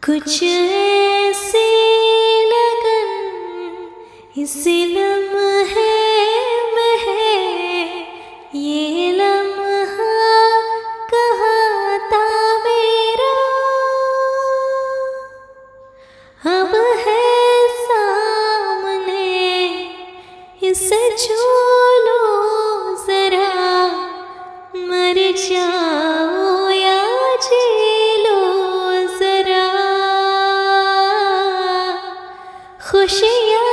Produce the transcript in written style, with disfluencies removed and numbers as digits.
कुछ ऐसी लगन इस लम्हे में है, ये लम्हा कहाँ था मेरा, अब है सामने इसे छू लो जरा, मर जाओ या जी लो जरा, खुशियाँ